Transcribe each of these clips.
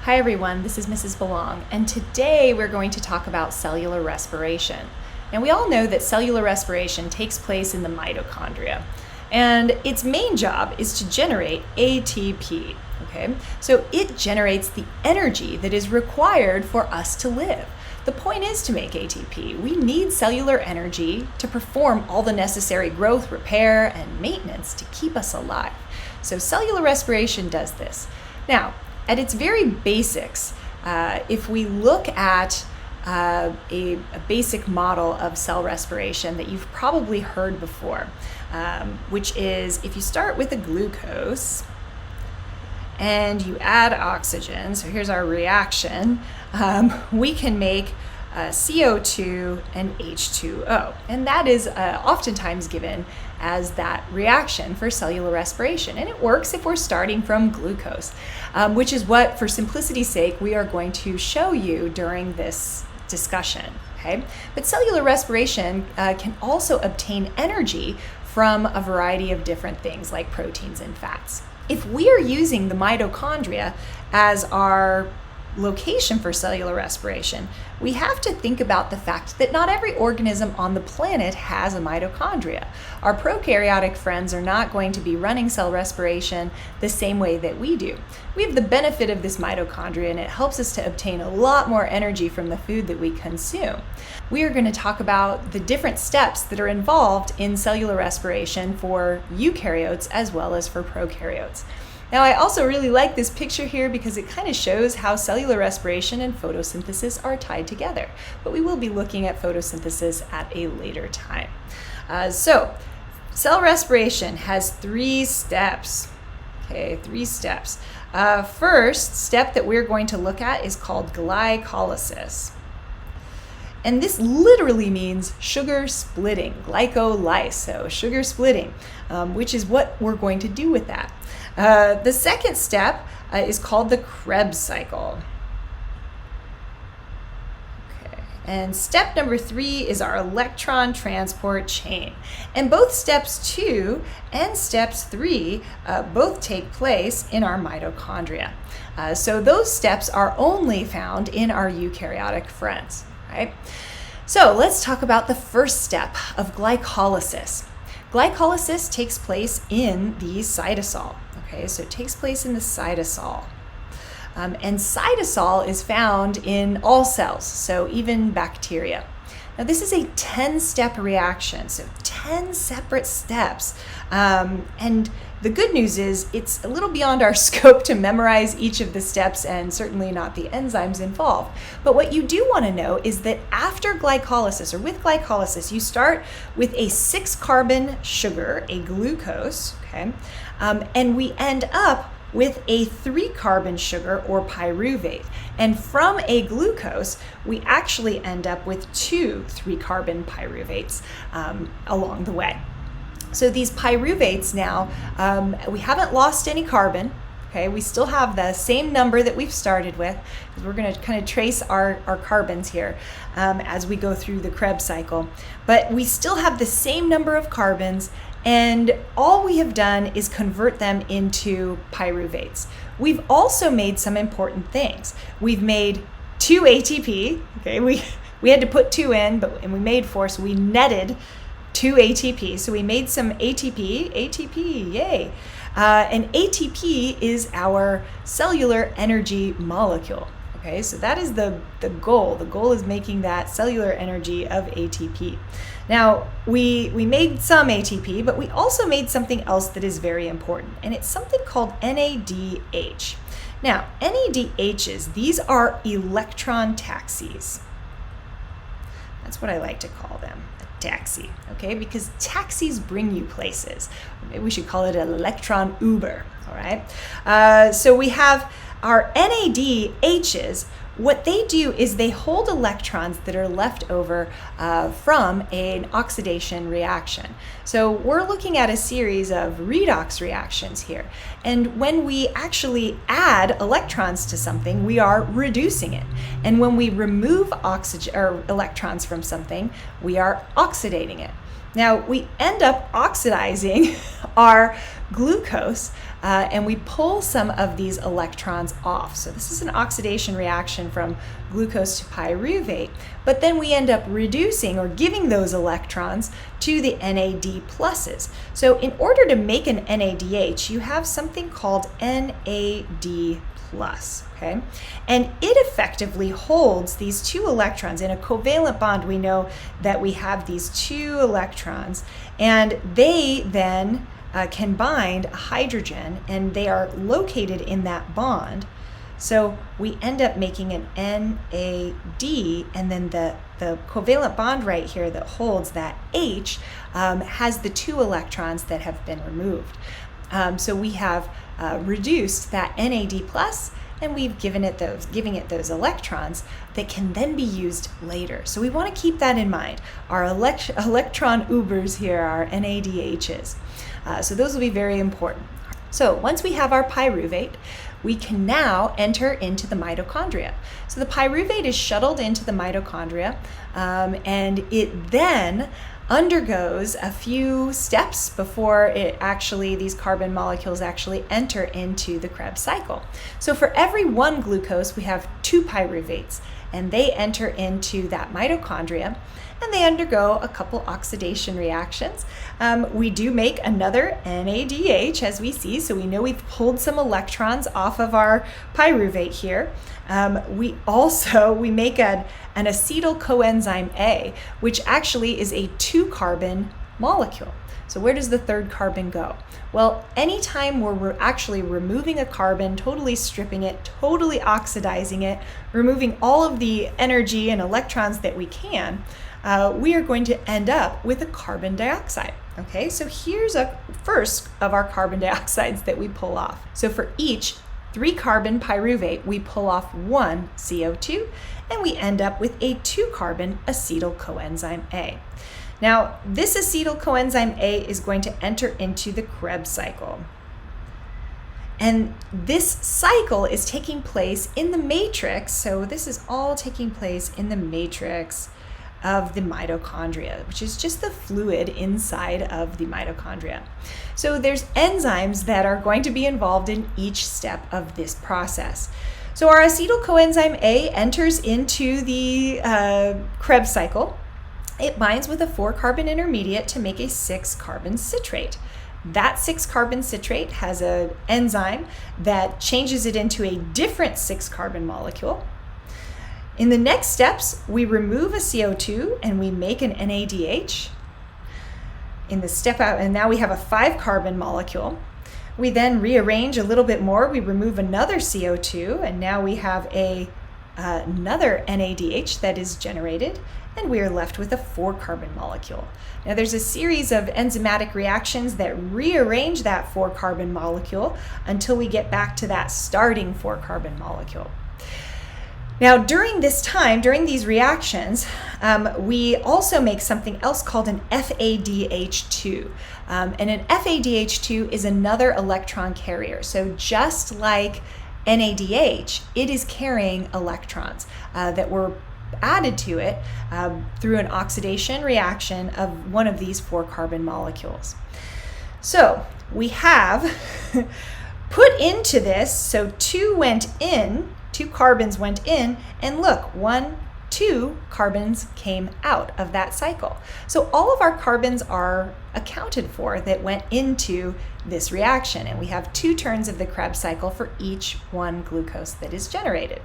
Hi everyone, this is Mrs. Belong, and today we're going to talk about cellular respiration. Now we all know that cellular respiration takes place in the mitochondria, and its main job is to generate ATP, okay? So it generates the energy that is required for us to live. The point is to make ATP. We need cellular energy to perform all the necessary growth, repair, and maintenance to keep us alive. So cellular respiration does this. Now, at its very basics, if we look at a basic model of cell respiration that you've probably heard before, which is if you start with a glucose and you add oxygen, so here's our reaction, we can make CO2 and H2O. And that is oftentimes given as that reaction for cellular respiration. And it works if we're starting from glucose, which is what, for simplicity's sake, we are going to show you during this discussion. Okay? But cellular respiration can also obtain energy from a variety of different things like proteins and fats. If we are using the mitochondria as our location for cellular respiration, we have to think about the fact that not every organism on the planet has a mitochondria. Our prokaryotic friends are not going to be running cell respiration the same way that we do. We have the benefit of this mitochondria, and it helps us to obtain a lot more energy from the food that we consume. We are going to talk about the different steps that are involved in cellular respiration for eukaryotes as well as for prokaryotes. Now, I also really like this picture here because it kind of shows how cellular respiration and photosynthesis are tied together. But we will be looking at photosynthesis at a later time. So, cell respiration has 3 steps. Okay, 3 steps. First step that we're going to look at is called glycolysis. And this literally means sugar splitting, glycolysis, so sugar splitting, which is what we're going to do with that. The second step is called the Krebs cycle. Okay. And step number 3 is our electron transport chain. And both steps 2 and steps 3 both take place in our mitochondria. So those steps are only found in our eukaryotic friends. Right? So let's talk about the first step of glycolysis. Glycolysis takes place in the cytosol. Okay, so it takes place in the cytosol. And cytosol is found in all cells, so even bacteria. Now this is a 10-step reaction, so 10 separate steps. And the good news is it's a little beyond our scope to memorize each of the steps and certainly not the enzymes involved. But what you do want to know is that after glycolysis or with glycolysis, you start with a 6-carbon sugar, a glucose, okay? And we end up with a 3-carbon sugar or pyruvate. And from a glucose, we actually end up with 2 3-carbon pyruvates along the way. So these pyruvates now, we haven't lost any carbon. Okay, we still have the same number that we've started with, because we're going to kind of trace our carbons here as we go through the Krebs cycle. But we still have the same number of carbons, and all we have done is convert them into pyruvates. We've also made some important things. We've made 2 ATP. Okay, we had to put 2 in, and we made 4, so we netted 2 ATP. So we made some ATP, yay. And ATP is our cellular energy molecule. Okay, so that is the goal. The goal is making that cellular energy of ATP. Now, we made some ATP, but we also made something else that is very important, and it's something called NADH. Now, NADHs, these are electron taxis. That's what I like to call them. Taxi, okay, because taxis bring you places. Maybe we should call it an electron Uber, all right? So we have our NADHs. What they do is they hold electrons that are left over from an oxidation reaction. So we're looking at a series of redox reactions here. And when we actually add electrons to something, we are reducing it. And when we remove oxygen or electrons from something, we are oxidating it. Now, we end up oxidizing our glucose and we pull some of these electrons off. So this is an oxidation reaction from glucose to pyruvate, but then we end up reducing or giving those electrons to the NAD pluses. So in order to make an NADH, you have something called NAD plus, okay? And it effectively holds these two electrons. In a covalent bond, we know that we have these two electrons, and they then can bind a hydrogen, and they are located in that bond. So we end up making an NAD, and then the covalent bond right here that holds that H has the two electrons that have been removed. So we have reduced that NAD plus, and we've giving it those electrons that can then be used later. So we want to keep that in mind. Our electron Ubers here are NADHs. So those will be very important. So once we have our pyruvate, we can now enter into the mitochondria. So the pyruvate is shuttled into the mitochondria, and it then undergoes a few steps before these carbon molecules actually enter into the Krebs cycle. So for every one glucose, we have two pyruvates, and they enter into that mitochondria, and they undergo a couple oxidation reactions. We do make another NADH, as we see, so we know we've pulled some electrons off of our pyruvate here. We make an acetyl coenzyme A, which actually is a 2-carbon molecule. So where does the third carbon go? Well, anytime we're actually removing a carbon, totally stripping it, totally oxidizing it, removing all of the energy and electrons that we can, we are going to end up with a carbon dioxide. Okay, so here's a first of our carbon dioxides that we pull off. So for each 3-carbon pyruvate, we pull off 1 CO2, and we end up with a 2-carbon acetyl coenzyme A. Now, this acetyl coenzyme A is going to enter into the Krebs cycle. And this cycle is taking place in the matrix, so this is all taking place in the matrix of the mitochondria, which is just the fluid inside of the mitochondria. So there's enzymes that are going to be involved in each step of this process. So our acetyl coenzyme A enters into the Krebs cycle. It binds with a 4-carbon intermediate to make a 6-carbon citrate. That 6-carbon citrate has an enzyme that changes it into a different 6-carbon molecule. In the next steps, we remove a CO2 and we make an NADH. In the step out, and now we have a 5-carbon molecule. We then rearrange a little bit more. We remove another CO2, and now we have another NADH that is generated, and we are left with a 4-carbon molecule. Now there's a series of enzymatic reactions that rearrange that 4-carbon molecule until we get back to that starting 4-carbon molecule. Now, during these reactions, we also make something else called an FADH2. And an FADH2 is another electron carrier. So just like NADH, it is carrying electrons that were added to it through an oxidation reaction of one of these 4-carbon molecules. So we have put into this, so 2 carbons went in, and look, 2 carbons came out of that cycle. So all of our carbons are accounted for that went into this reaction, and we have 2 turns of the Krebs cycle for each one glucose that is generated.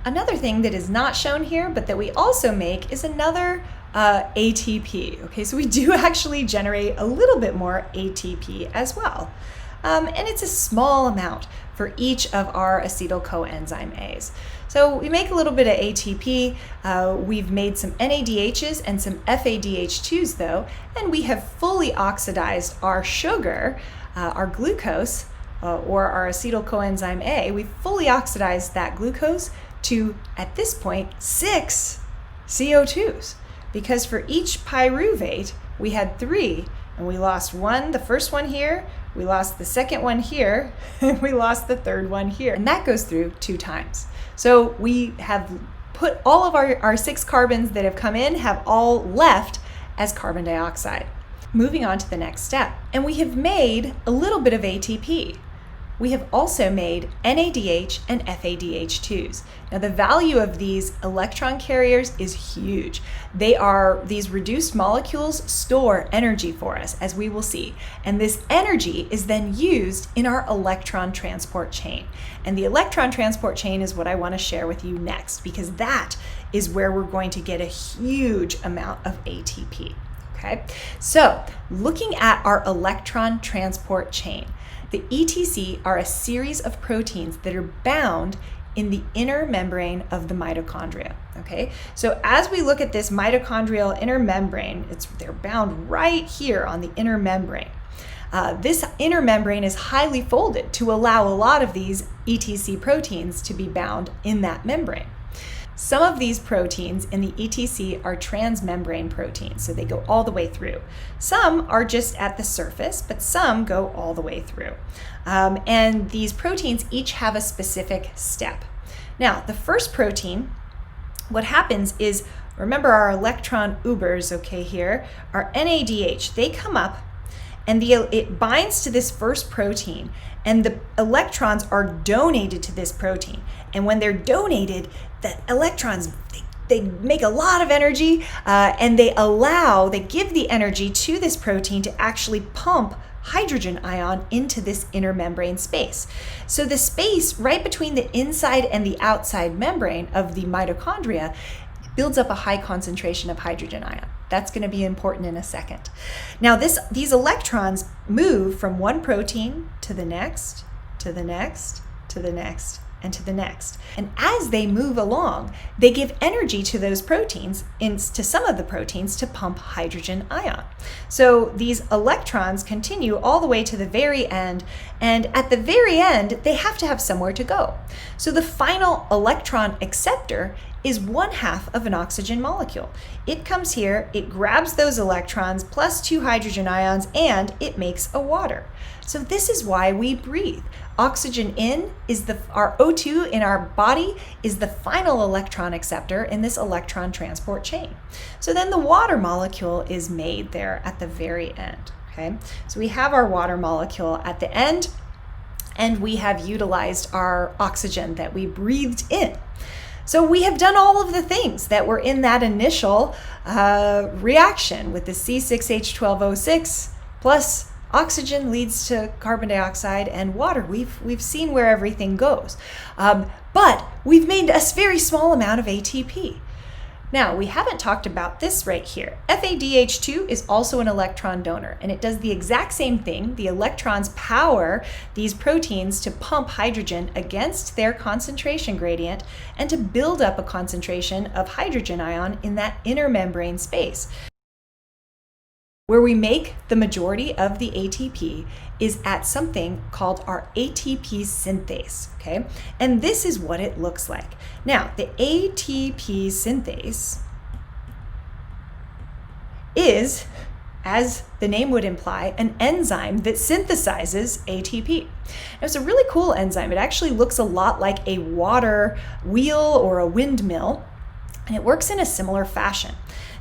Another thing that is not shown here, but that we also make, is another ATP. Okay, so we do actually generate a little bit more ATP as well. And it's a small amount for each of our acetyl coenzyme A's. So we make a little bit of ATP. We've made some NADHs and some FADH2s though, and we have fully oxidized our sugar, our glucose, or our acetyl coenzyme A. We've fully oxidized that glucose to, at this point, 6 CO2s, because for each pyruvate, we had 3, and we lost 1, the first one here, we lost the second one here, and we lost the third one here. And that goes through 2 times. So we have put all of our 6 carbons that have come in, have all left as carbon dioxide. Moving on to the next step. And we have made a little bit of ATP. we have also made NADH and FADH2s. Now the value of these electron carriers is huge. These reduced molecules store energy for us, as we will see. And this energy is then used in our electron transport chain. And the electron transport chain is what I want to share with you next, because that is where we're going to get a huge amount of ATP. Okay, so looking at our electron transport chain, the ETC are a series of proteins that are bound in the inner membrane of the mitochondria. Okay, so as we look at this mitochondrial inner membrane, they're bound right here on the inner membrane. This inner membrane is highly folded to allow a lot of these ETC proteins to be bound in that membrane. Some of these proteins in the ETC are transmembrane proteins, so they go all the way through. Some are just at the surface, but some go all the way through. And these proteins each have a specific step. Now, the first protein, what happens is, remember our electron ubers, okay, here, our NADH, they come up and it binds to this first protein, and the electrons are donated to this protein. And when they're donated, the electrons, they make a lot of energy, and they give the energy to this protein to actually pump hydrogen ion into this inner membrane space. So the space right between the inside and the outside membrane of the mitochondria builds up a high concentration of hydrogen ion. That's going to be important in a second. Now these electrons move from one protein to the next, to the next, to the next, and to the next. And as they move along, they give energy to those proteins, to some of the proteins, to pump hydrogen ion. So these electrons continue all the way to the very end, and at the very end, they have to have somewhere to go. So the final electron acceptor is 1/2 of an oxygen molecule. It comes here, it grabs those electrons plus 2 hydrogen ions, and it makes a water. So this is why we breathe. Oxygen in is our O2 in our body is the final electron acceptor in this electron transport chain. So then the water molecule is made there at the very end. Okay, so we have our water molecule at the end, and we have utilized our oxygen that we breathed in. So we have done all of the things that were in that initial reaction with the C6H12O6 plus oxygen leads to carbon dioxide and water. We've seen where everything goes. But we've made a very small amount of ATP. Now, we haven't talked about this right here. FADH2 is also an electron donor, and it does the exact same thing. The electrons power these proteins to pump hydrogen against their concentration gradient and to build up a concentration of hydrogen ion in that inner membrane space. Where we make the majority of the ATP is at something called our ATP synthase, okay? And this is what it looks like. Now, the ATP synthase is, as the name would imply, an enzyme that synthesizes ATP. Now, it's a really cool enzyme. It actually looks a lot like a water wheel or a windmill, and it works in a similar fashion.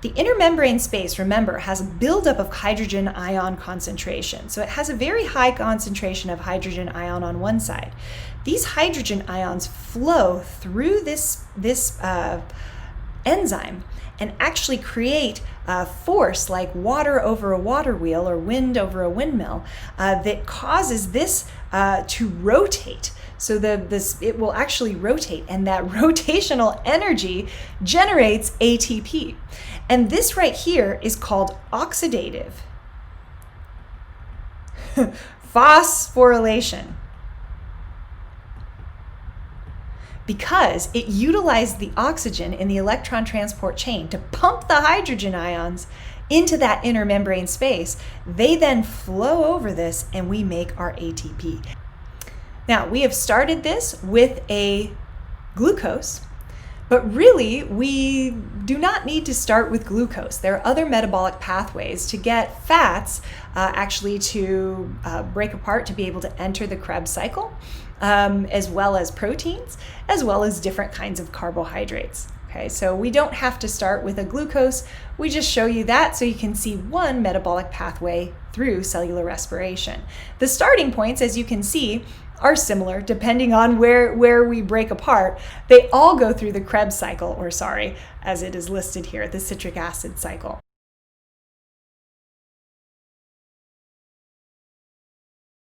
The inner membrane space, remember, has a buildup of hydrogen ion concentration. So it has a very high concentration of hydrogen ion on one side. These hydrogen ions flow through this enzyme and actually create a force like water over a water wheel or wind over a windmill that causes this to rotate. So it will actually rotate, and that rotational energy generates ATP. And this right here is called oxidative phosphorylation, because it utilized the oxygen in the electron transport chain to pump the hydrogen ions into that inner membrane space. They then flow over this, and we make our ATP. Now, we have started this with a glucose, but really we do not need to start with glucose. There are other metabolic pathways to get fats actually to break apart to be able to enter the Krebs cycle, as well as proteins, as well as different kinds of carbohydrates. Okay, so we don't have to start with a glucose. We just show you that so you can see one metabolic pathway through cellular respiration. The starting points, as you can see, are similar depending on where we break apart. They all go through the Krebs cycle, as it is listed here, the citric acid cycle.